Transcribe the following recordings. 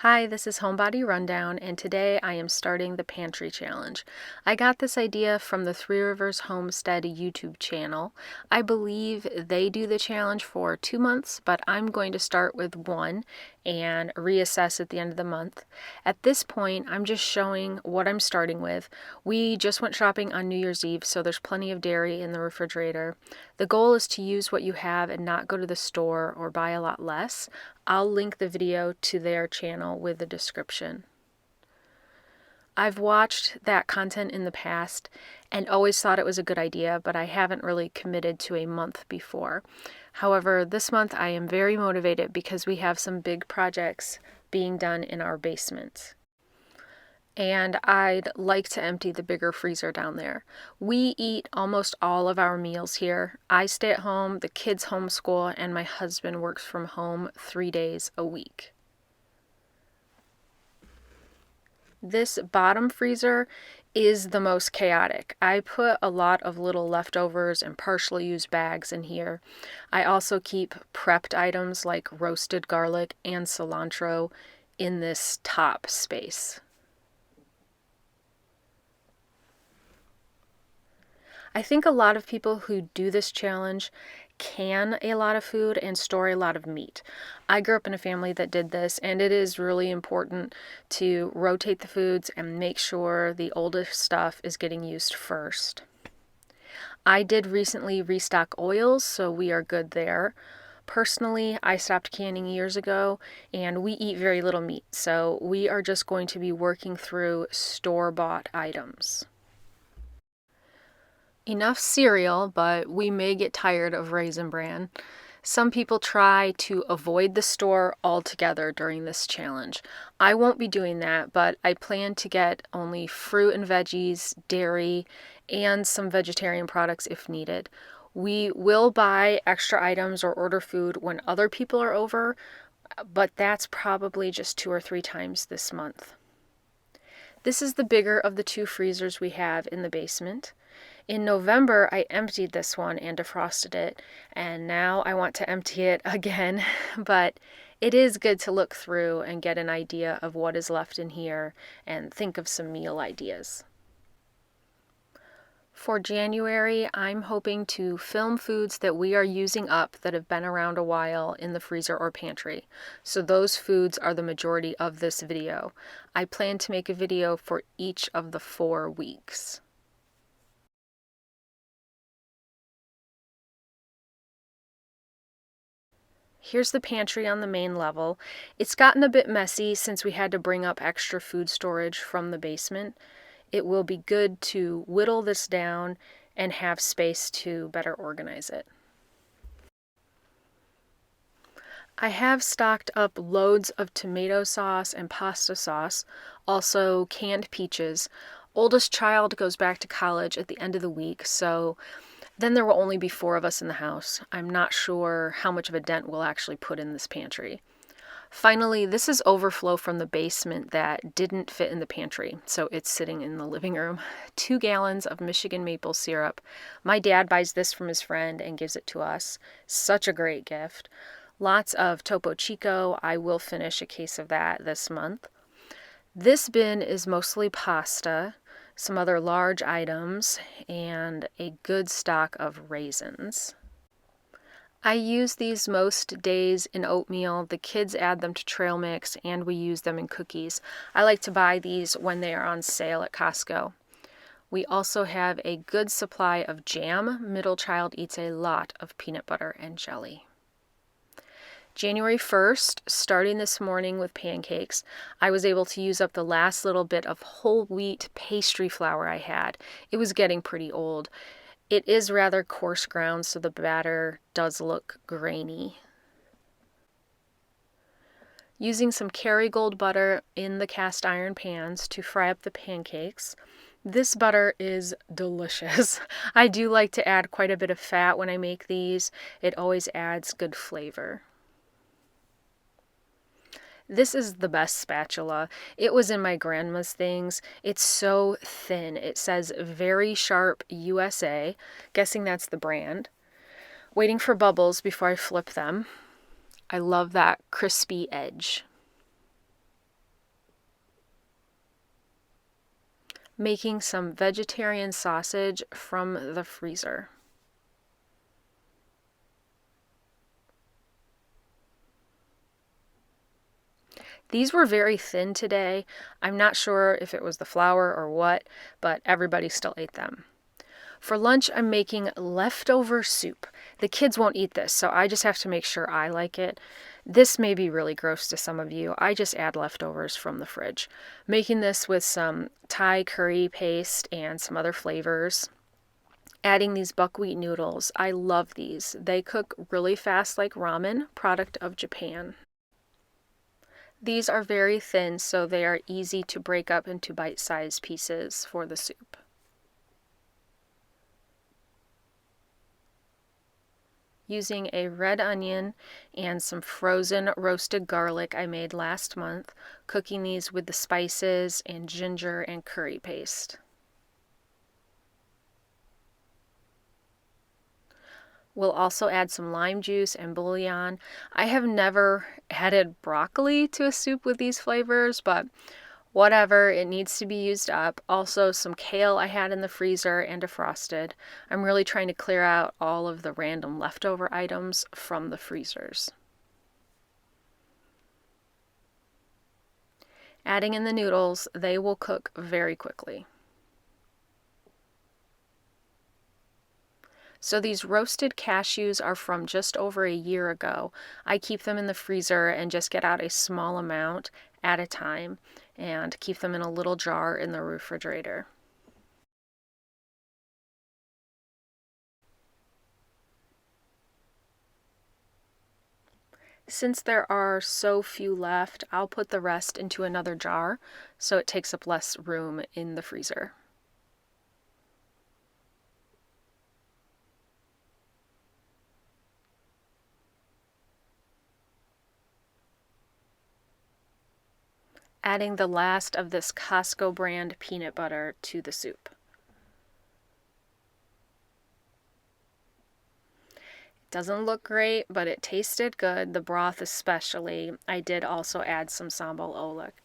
Hi, this is Homebody Rundown, and today I am starting the Pantry Challenge. I got this idea from the Three Rivers Homestead YouTube channel. I believe they do the challenge for 2 months, but I'm going to start with one and reassess at the end of the month. At this point, I'm just showing what I'm starting with. We just went shopping on New Year's Eve, so there's plenty of dairy in the refrigerator. The goal is to use what you have and not go to the store or buy a lot less. I'll link the video to their channel with the description. I've watched that content in the past and always thought it was a good idea, but I haven't really committed to a month before. However, this month I am very motivated because we have some big projects being done in our basement. And I'd like to empty the bigger freezer down there. We eat almost all of our meals here. I stay at home, the kids homeschool, and my husband works from home 3 days a week. This bottom freezer is the most chaotic. I put a lot of little leftovers and partially used bags in here. I also keep prepped items like roasted garlic and cilantro in this top space. I think a lot of people who do this challenge can a lot of food and store a lot of meat. I grew up in a family that did this, and it is really important to rotate the foods and make sure the oldest stuff is getting used first. I did recently restock oils, so we are good there. Personally, I stopped canning years ago, and we eat very little meat, so we are just going to be working through store-bought items. Enough cereal, but we may get tired of Raisin Bran. Some people try to avoid the store altogether during this challenge. I won't be doing that, but I plan to get only fruit and veggies, dairy, and some vegetarian products if needed. We will buy extra items or order food when other people are over, but that's probably just 2 or 3 times this month. This is the bigger of the 2 freezers we have in the basement. In November, I emptied this one and defrosted it, and now I want to empty it again, but it is good to look through and get an idea of what is left in here and think of some meal ideas. For January, I'm hoping to film foods that we are using up that have been around a while in the freezer or pantry. So those foods are the majority of this video. I plan to make a video for each of the 4 weeks. Here's the pantry on the main level. It's gotten a bit messy since we had to bring up extra food storage from the basement. It will be good to whittle this down and have space to better organize it. I have stocked up loads of tomato sauce and pasta sauce, also canned peaches. Oldest child goes back to college at the end of the week, so then there will only be 4 of us in the house. I'm not sure how much of a dent we'll actually put in this pantry. Finally, this is overflow from the basement that didn't fit in the pantry, so it's sitting in the living room. 2 gallons of Michigan maple syrup. My dad buys this from his friend and gives it to us. Such a great gift. Lots of Topo Chico. I will finish a case of that this month. This bin is mostly pasta, some other large items, and a good stock of raisins. I use these most days in oatmeal. The kids add them to trail mix, and we use them in cookies. I like to buy these when they are on sale at Costco. We also have a good supply of jam. Middle child eats a lot of peanut butter and jelly. January 1st, starting this morning with pancakes, I was able to use up the last little bit of whole wheat pastry flour I had. It was getting pretty old. It is rather coarse ground, so the batter does look grainy. Using some Kerrygold butter in the cast iron pans to fry up the pancakes. This butter is delicious. I do like to add quite a bit of fat when I make these. It always adds good flavor. This is the best spatula. It was in my grandma's things. It's so thin. It says Very Sharp USA. Guessing that's the brand. Waiting for bubbles before I flip them. I love that crispy edge. Making some vegetarian sausage from the freezer. These were very thin today. I'm not sure if it was the flour or what, but everybody still ate them. For lunch, I'm making leftover soup. The kids won't eat this, so I just have to make sure I like it. This may be really gross to some of you. I just add leftovers from the fridge. Making this with some Thai curry paste and some other flavors. Adding these buckwheat noodles. I love these. They cook really fast like ramen, product of Japan. These are very thin, so they are easy to break up into bite-sized pieces for the soup. Using a red onion and some frozen roasted garlic I made last month, cooking these with the spices and ginger and curry paste. We'll also add some lime juice and bouillon. I have never added broccoli to a soup with these flavors, but whatever, it needs to be used up. Also, some kale I had in the freezer and defrosted. I'm really trying to clear out all of the random leftover items from the freezers. Adding in the noodles, they will cook very quickly. So these roasted cashews are from just over a year ago. I keep them in the freezer and just get out a small amount at a time and keep them in a little jar in the refrigerator. Since there are so few left, I'll put the rest into another jar so it takes up less room in the freezer. Adding the last of this Costco brand peanut butter to the soup. It doesn't look great, but it tasted good, the broth especially. I did also add some sambal oelek.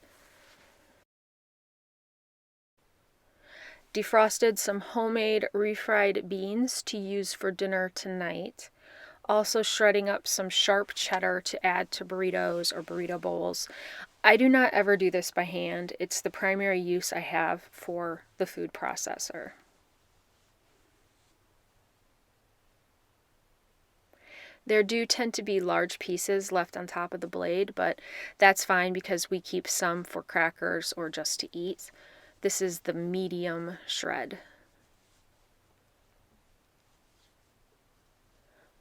Defrosted some homemade refried beans to use for dinner tonight. Also shredding up some sharp cheddar to add to burritos or burrito bowls. I do not ever do this by hand. It's the primary use I have for the food processor. There do tend to be large pieces left on top of the blade, but that's fine because we keep some for crackers or just to eat. This is the medium shred.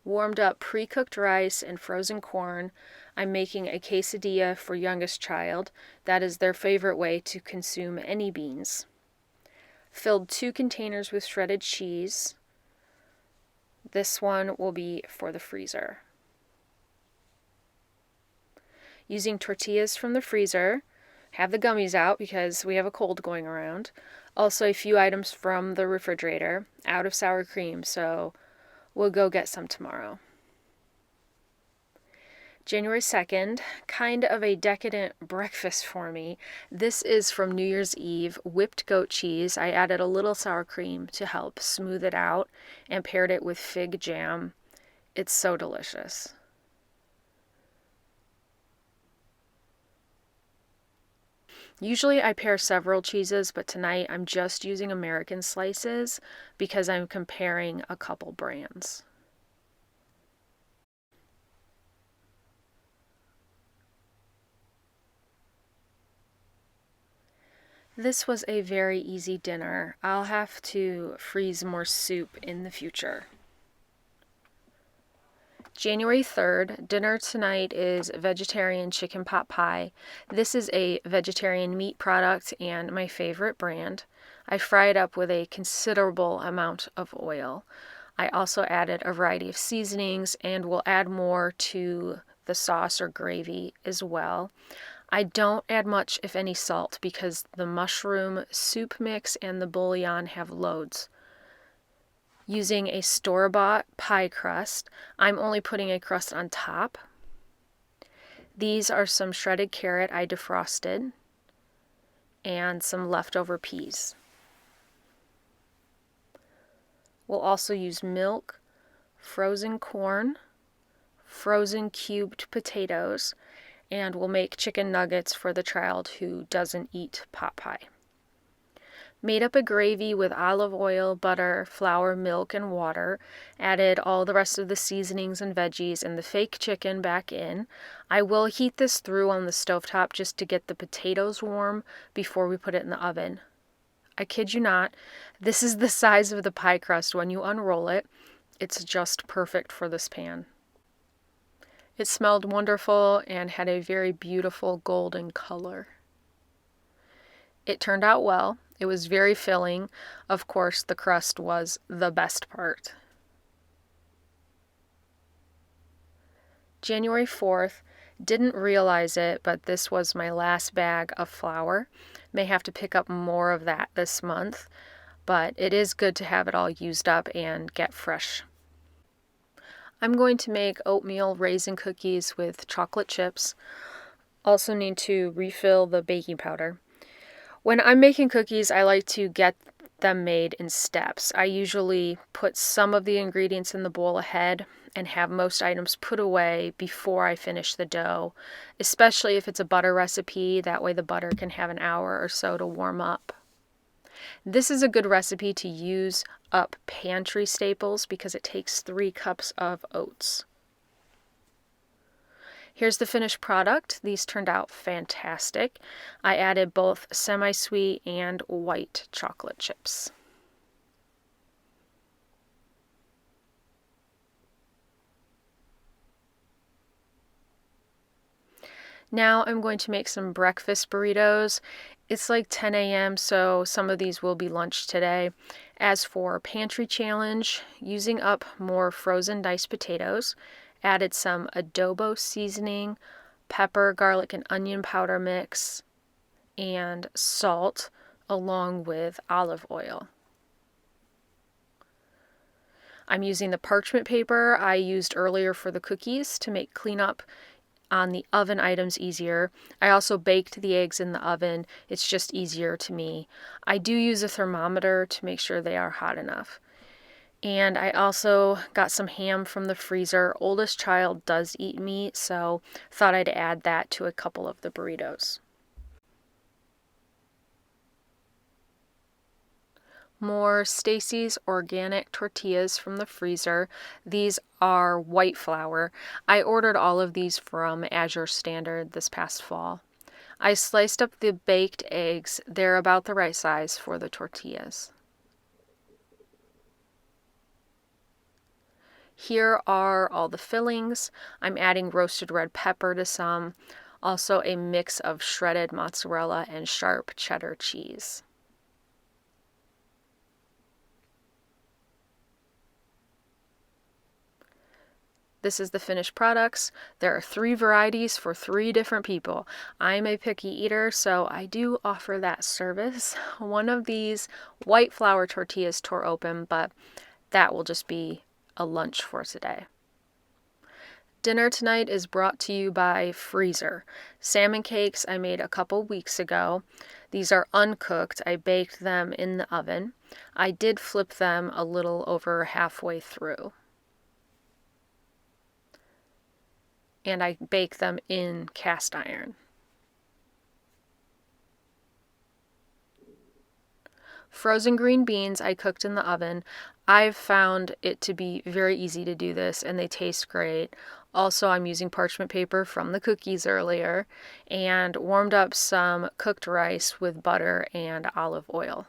Warmed up pre-cooked rice and frozen corn. I'm making a quesadilla for youngest child. That is their favorite way to consume any beans. Filled 2 containers with shredded cheese. This one will be for the freezer. Using tortillas from the freezer. Have the gummies out because we have a cold going around. Also a few items from the refrigerator, out of sour cream, so we'll go get some tomorrow. January 2nd, kind of a decadent breakfast for me. This is from New Year's Eve, whipped goat cheese. I added a little sour cream to help smooth it out and paired it with fig jam. It's so delicious. Usually I pair several cheeses, but tonight I'm just using American slices because I'm comparing a couple brands. This was a very easy dinner. I'll have to freeze more soup in the future. January 3rd, dinner tonight is vegetarian chicken pot pie. This is a vegetarian meat product and my favorite brand. I fry it up with a considerable amount of oil. I also added a variety of seasonings and will add more to the sauce or gravy as well. I don't add much, if any, salt because the mushroom soup mix and the bouillon have loads. Using a store-bought pie crust, I'm only putting a crust on top. These are some shredded carrot I defrosted and some leftover peas. We'll also use milk, frozen corn, frozen cubed potatoes, and we'll make chicken nuggets for the child who doesn't eat pot pie. Made up a gravy with olive oil, butter, flour, milk, and water. Added all the rest of the seasonings and veggies and the fake chicken back in. I will heat this through on the stovetop just to get the potatoes warm before we put it in the oven. I kid you not, this is the size of the pie crust when you unroll it. It's just perfect for this pan. It smelled wonderful and had a very beautiful golden color. It turned out well. It was very filling. Of course, the crust was the best part. January 4th, didn't realize it, but this was my last bag of flour. May have to pick up more of that this month, but it is good to have it all used up and get fresh. I'm going to make oatmeal raisin cookies with chocolate chips. Also need to refill the baking powder. When I'm making cookies, I like to get them made in steps. I usually put some of the ingredients in the bowl ahead and have most items put away before I finish the dough, especially if it's a butter recipe. That way the butter can have an hour or so to warm up. This is a good recipe to use up pantry staples because it takes 3 cups of oats. Here's the finished product. These turned out fantastic. I added both semi-sweet and white chocolate chips. Now I'm going to make some breakfast burritos. It's like 10 a.m., so some of these will be lunch today. As for pantry challenge, using up more frozen diced potatoes, added some adobo seasoning, pepper, garlic, and onion powder mix, and salt, along with olive oil. I'm using the parchment paper I used earlier for the cookies to make cleanup on the oven items easier. I also baked the eggs in the oven. It's just easier to me. I do use a thermometer to make sure they are hot enough. And I also got some ham from the freezer. Oldest child does eat meat, so thought I'd add that to a couple of the burritos. More Stacy's organic tortillas from the freezer. These are white flour. I ordered all of these from Azure Standard this past fall. I sliced up the baked eggs. They're about the right size for the tortillas. Here are all the fillings. I'm adding roasted red pepper to some, also a mix of shredded mozzarella and sharp cheddar cheese. This is the finished products. There are 3 varieties for 3 different people. I'm a picky eater, so I do offer that service. One of these white flour tortillas tore open, but that will just be a lunch for today. Dinner tonight is brought to you by Freezer. Salmon cakes I made a couple weeks ago. These are uncooked. I baked them in the oven. I did flip them a little over halfway through. And I bake them in cast iron. Frozen green beans I cooked in the oven. I've found it to be very easy to do this and they taste great. Also, I'm using parchment paper from the cookies earlier and warmed up some cooked rice with butter and olive oil.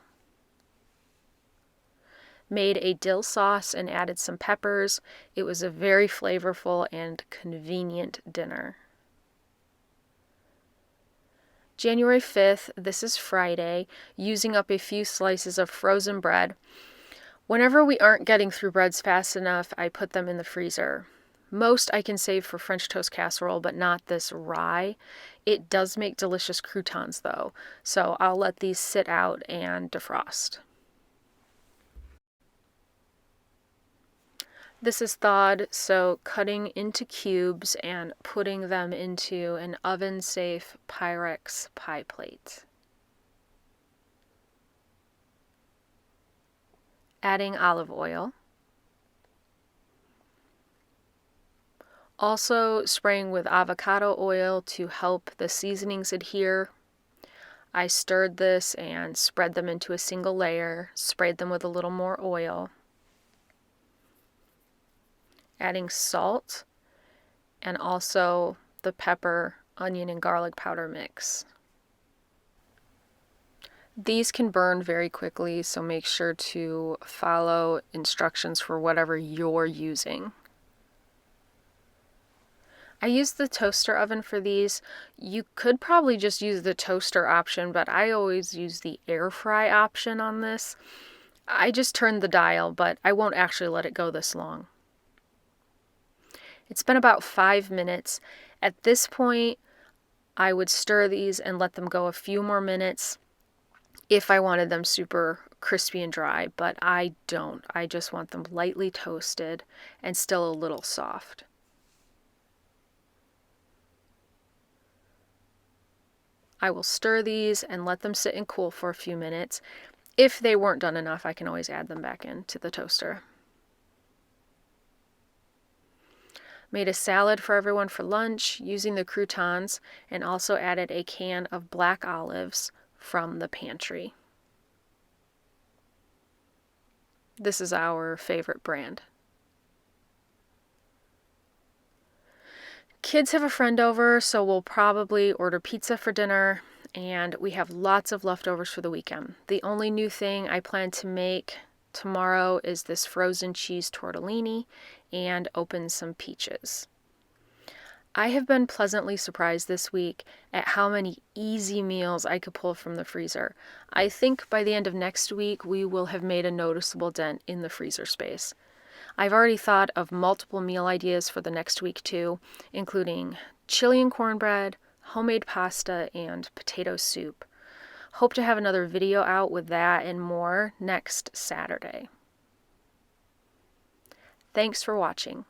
Made a dill sauce and added some peppers. It was a very flavorful and convenient dinner. January 5th, this is Friday, using up a few slices of frozen bread. Whenever we aren't getting through breads fast enough, I put them in the freezer. Most I can save for French toast casserole, but not this rye. It does make delicious croutons though, so I'll let these sit out and defrost. This is thawed, so cutting into cubes and putting them into an oven-safe Pyrex pie plate. adding olive oil. Also spraying with avocado oil to help the seasonings adhere. I stirred this and spread them into a single layer, sprayed them with a little more oil. Adding salt and also the pepper, onion, and garlic powder mix. These can burn very quickly, so make sure to follow instructions for whatever you're using. I use the toaster oven for these. You could probably just use the toaster option, but I always use the air fry option on this. I just turned the dial, but I won't actually let it go this long. It's been about 5 minutes. At this point, I would stir these and let them go a few more minutes if I wanted them super crispy and dry, but I don't. I just want them lightly toasted and still a little soft. I will stir these and let them sit and cool for a few minutes. If they weren't done enough, I can always add them back into the toaster. Made a salad for everyone for lunch using the croutons, and also added a can of black olives from the pantry. This is our favorite brand. Kids have a friend over, so we'll probably order pizza for dinner, and we have lots of leftovers for the weekend. The only new thing I plan to make tomorrow is this frozen cheese tortellini and open some peaches. I have been pleasantly surprised this week at how many easy meals I could pull from the freezer. I think by the end of next week, we will have made a noticeable dent in the freezer space. I've already thought of multiple meal ideas for the next week too, including chili and cornbread, homemade pasta, and potato soup. Hope to have another video out with that and more next Saturday. Thanks for watching.